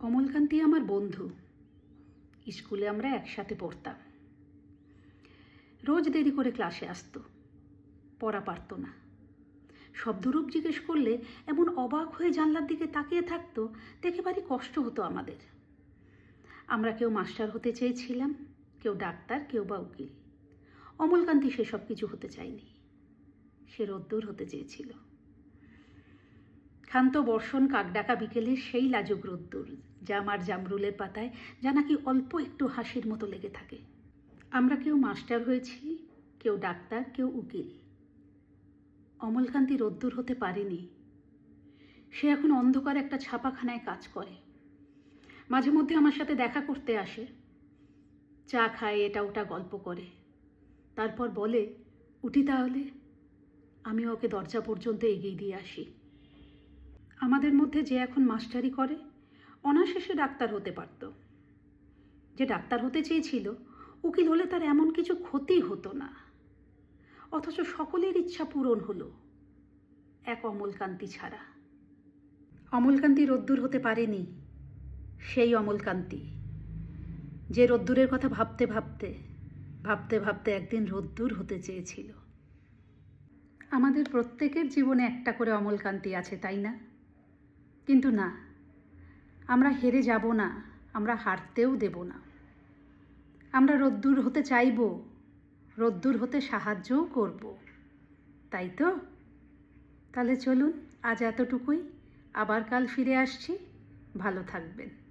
অমলকান্তি আমার বন্ধু। স্কুলে আমরা একসাথে পড়তাম। রোজ দেরি করে ক্লাসে আসতো, পড়া পারত না। শব্দরূপ জিজ্ঞেস করলে এমন অবাক হয়ে জানলার দিকে তাকিয়ে থাকতো, দেখে ভারী কষ্ট হতো আমাদের। আমরা কেউ মাস্টার হতে চেয়েছিলাম, কেউ ডাক্তার, কেউ বা উকিল। অমলকান্তি সেসব কিছু হতে চায়নি, সে রোদ্দুর হতে চেয়েছিল। ক্ষান্ত বর্ষণ কাকডাকা বিকেলের সেই লাজুক রোদ্দুর, জাম আর জামরুলের পাতায় যা নাকি অল্প একটু হাসির মতো লেগে থাকে। আমরা কেউ মাস্টার হয়েছি, কেউ ডাক্তার, কেউ উকিল। অমলকান্তি রোদ্দুর হতে পারেনি। সে এখন অন্ধকার একটা ছাপাখানায় কাজ করে। মাঝে মধ্যে আমার সাথে দেখা করতে আসে, চা খায়, এটা ওটা গল্প করে। তারপর বলে, উঠি তাহলে। আমি ওকে দরজা পর্যন্ত এগিয়ে দিয়ে আসি। আমাদের মধ্যে যে এখন মাস্টারি করে, অনায়াসে ডাক্তার হতে পারত। যে ডাক্তার হতে চেয়েছিল, উকিল হলে তার এমন কিছু ক্ষতি হতো না। অথচ সকলের ইচ্ছা পূরণ হলো, এক অমলকান্তি ছাড়া। অমলকান্তি রোদ্দুর হতে পারেনি, সেই অমলকান্তি যে রোদ্দুরের কথা ভাবতে ভাবতে ভাবতে ভাবতে একদিন রোদ্দুর হতে চেয়েছিল। আমাদের প্রত্যেকের জীবনে একটা করে অমলকান্তি আছে, তাই না? কিন্তু না, আমরা হেরে যাব না, আমরা হারতেও দেব না। আমরা রোদ্দুর হতে চাইব, রোদ্দুর হতে সাহায্যও করব, তাই তো? তাহলে চলুন, আজ এতটুকুই। আবার কাল ফিরে আসছি। ভালো থাকবেন।